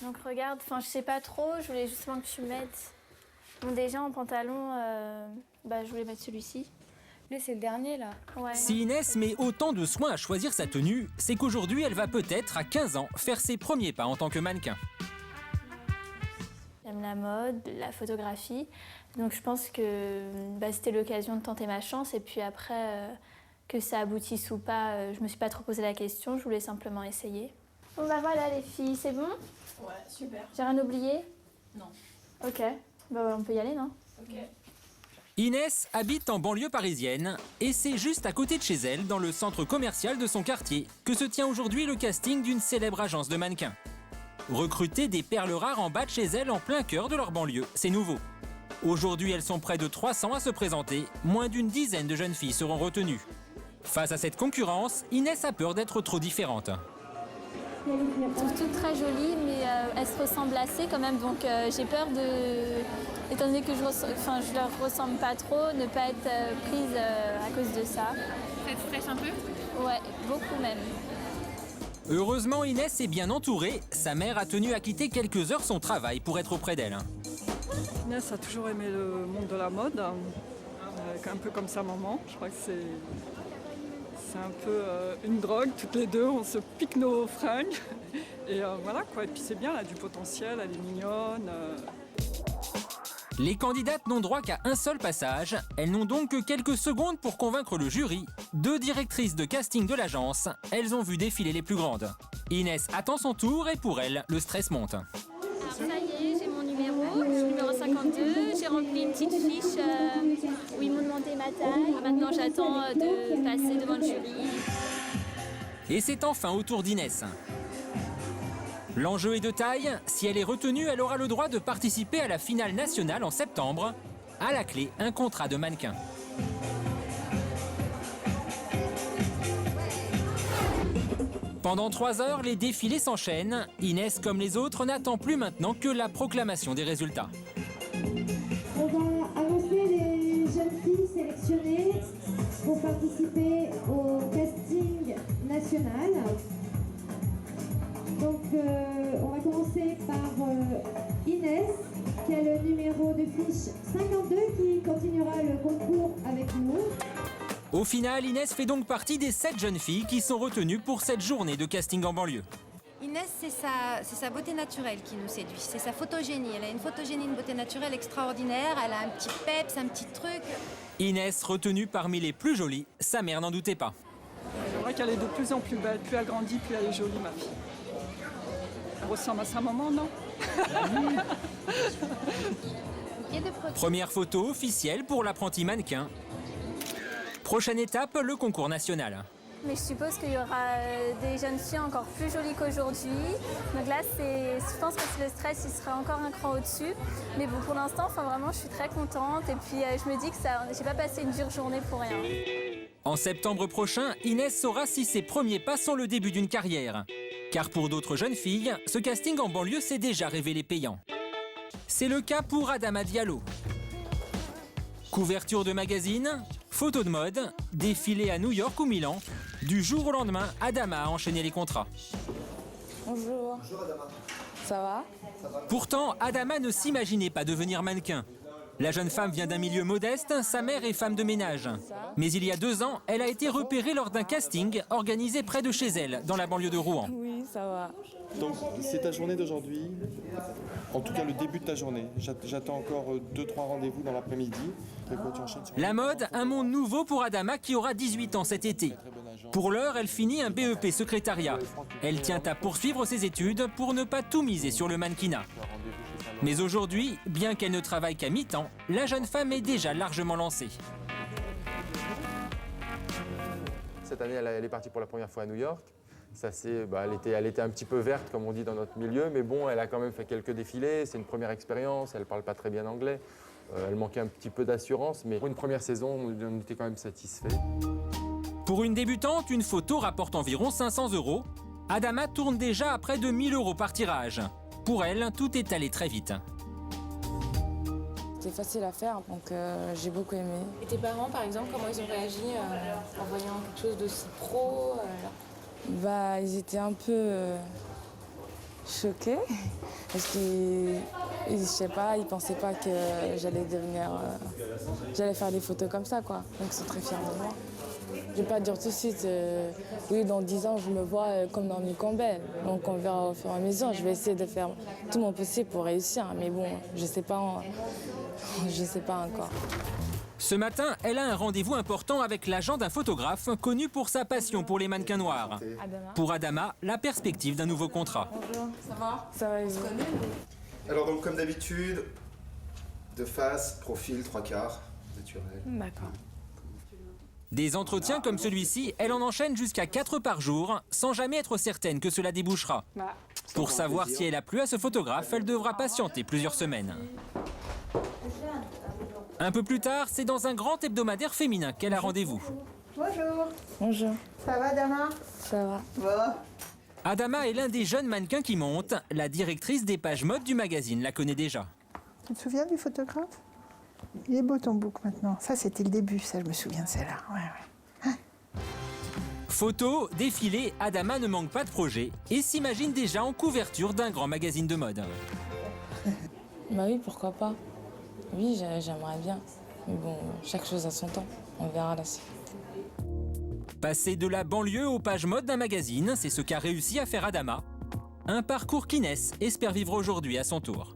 Donc regarde, je sais pas trop, je voulais justement que tu mettes... Bon déjà en pantalon, je voulais mettre celui-ci. Lui c'est le dernier là. Ouais. Si Inès met autant de soin à choisir sa tenue, c'est qu'aujourd'hui elle va peut-être, à 15 ans, faire ses premiers pas en tant que mannequin. J'aime la mode, la photographie, donc je pense que c'était l'occasion de tenter ma chance et puis après, que ça aboutisse ou pas, je me suis pas trop posé la question, je voulais simplement essayer. Bon voilà les filles, c'est bon? Ouais, super. J'ai rien oublié? Non. Ok, on peut y aller, non? Ok. Inès habite en banlieue parisienne et c'est juste à côté de chez elle, dans le centre commercial de son quartier, que se tient aujourd'hui le casting d'une célèbre agence de mannequins. Recruter des perles rares en bas de chez elle en plein cœur de leur banlieue, c'est nouveau. Aujourd'hui, elles sont près de 300 à se présenter, moins d'une dizaine de jeunes filles seront retenues. Face à cette concurrence, Inès a peur d'être trop différente. Elles sont toutes très jolies, mais elles se ressemblent assez quand même, donc j'ai peur étant donné que je leur ressemble pas trop, ne pas être prise à cause de ça. Ça te stresse un peu? Ouais, beaucoup même. Heureusement, Inès est bien entourée. Sa mère a tenu à quitter quelques heures son travail pour être auprès d'elle. Inès a toujours aimé le monde de la mode, un peu comme sa maman. Je crois que c'est un peu une drogue, toutes les deux, on se pique nos fringues. Et voilà quoi, et puis c'est bien, elle a du potentiel, elle est mignonne. Les candidates n'ont droit qu'à un seul passage. Elles n'ont donc que quelques secondes pour convaincre le jury. 2 directrices de casting de l'agence, elles ont vu défiler les plus grandes. Inès attend son tour et pour elle, le stress monte. Alors ça y est, j'ai mon numéro, je suis numéro 52, j'ai rempli une petite fiche où ils m'ont demandé ma taille. Maintenant j'attends de passer devant le jury. Et c'est enfin au tour d'Inès. L'enjeu est de taille. Si elle est retenue, elle aura le droit de participer à la finale nationale en septembre. À la clé, un contrat de mannequin. Pendant 3 heures, les défilés s'enchaînent. Inès, comme les autres, n'attend plus maintenant que la proclamation des résultats. On va annoncer les jeunes filles sélectionnées pour participer au casting national. Donc on va commencer par Inès, qui a le numéro de fiche 52, qui continuera le concours avec nous. Au final, Inès fait donc partie des 7 jeunes filles qui sont retenues pour cette journée de casting en banlieue. Inès, c'est sa beauté naturelle qui nous séduit, c'est sa photogénie. Elle a une photogénie, une beauté naturelle extraordinaire, elle a un petit peps, un petit truc. Inès, retenue parmi les plus jolies, sa mère n'en doutait pas. C'est vrai qu'elle est de plus en plus belle, plus elle grandit, plus elle est jolie, ma fille. Elle ressemble à sa maman, non? Première photo officielle pour l'apprenti mannequin. Prochaine étape, le concours national. Mais je suppose qu'il y aura des jeunes filles encore plus jolies qu'aujourd'hui. Donc là, je pense que le stress, il sera encore un cran au-dessus. Mais bon, pour l'instant, vraiment, je suis très contente. Et puis, je me dis que j'ai pas passé une dure journée pour rien. En septembre prochain, Inès saura si ses premiers pas sont le début d'une carrière. Car pour d'autres jeunes filles, ce casting en banlieue s'est déjà révélé payant. C'est le cas pour Adama Diallo. Couverture de magazine, photos de mode, défilé à New York ou Milan. Du jour au lendemain, Adama a enchaîné les contrats. Bonjour. Bonjour Adama. Ça va? Pourtant, Adama ne s'imaginait pas devenir mannequin. La jeune femme vient d'un milieu modeste, sa mère est femme de ménage. Mais il y a 2 ans, elle a été repérée lors d'un casting organisé près de chez elle, dans la banlieue de Rouen. Oui, ça va. Donc c'est ta journée d'aujourd'hui, en tout cas le début de ta journée. J'attends encore 2-3 rendez-vous dans l'après-midi. Et quoi, tu enchaînes sur... La mode, un monde nouveau pour Adama qui aura 18 ans cet été. Pour l'heure, elle finit un BEP secrétariat. Elle tient à poursuivre ses études pour ne pas tout miser sur le mannequinat. Mais aujourd'hui, bien qu'elle ne travaille qu'à mi-temps, la jeune femme est déjà largement lancée. Cette année, elle est partie pour la première fois à New York. Ça, elle était un petit peu verte, comme on dit dans notre milieu, mais bon, elle a quand même fait quelques défilés. C'est une première expérience, elle ne parle pas très bien anglais. Elle manquait un petit peu d'assurance, mais pour une première saison, on était quand même satisfaits. Pour une débutante, une photo rapporte environ 500 €. Adama tourne déjà à près de 1 000 € par tirage. Pour elle, tout est allé très vite. C'était facile à faire, donc j'ai beaucoup aimé. Et tes parents, par exemple, comment ils ont réagi en voyant quelque chose d'aussi pro Bah, ils étaient un peu choqués parce qu'ils, je sais pas, ils pensaient pas que j'allais faire des photos comme ça, quoi. Donc ils sont très fiers de moi. Je vais pas dire tout de suite, oui, dans 10 ans, je me vois comme dans Nuit Campbell. Donc on verra au fur et à mesure. Je vais essayer de faire tout mon possible pour réussir. Mais bon, je sais pas encore. Ce matin, elle a un rendez-vous important avec l'agent d'un photographe connu pour sa passion pour les mannequins noirs. Adama. Pour Adama, la perspective d'un nouveau contrat. Bonjour. Ça va? Ça va, et vous? Alors donc comme d'habitude, de face, profil, 3/4, naturel. D'accord. Des entretiens comme celui-ci, elle en enchaîne jusqu'à 4 par jour, sans jamais être certaine que cela débouchera. Pour savoir si elle a plu à ce photographe, elle devra patienter plusieurs semaines. Un peu plus tard, c'est dans un grand hebdomadaire féminin qu'elle a rendez-vous. Bonjour. Bonjour. Ça va, Dama? Ça va. Bon. Adama est l'un des jeunes mannequins qui monte. La directrice des pages mode du magazine la connaît déjà. Tu te souviens du photographe? Il est beau ton book maintenant. Ça, c'était le début, ça, je me souviens de celle-là. Ouais. Photos, défilés, Adama ne manque pas de projet et s'imagine déjà en couverture d'un grand magazine de mode. Bah oui, pourquoi pas. Oui, j'aimerais bien. Mais bon, chaque chose a son temps. On verra la suite. Passer de la banlieue aux pages mode d'un magazine, c'est ce qu'a réussi à faire Adama. Un parcours qu'Inès espère vivre aujourd'hui à son tour.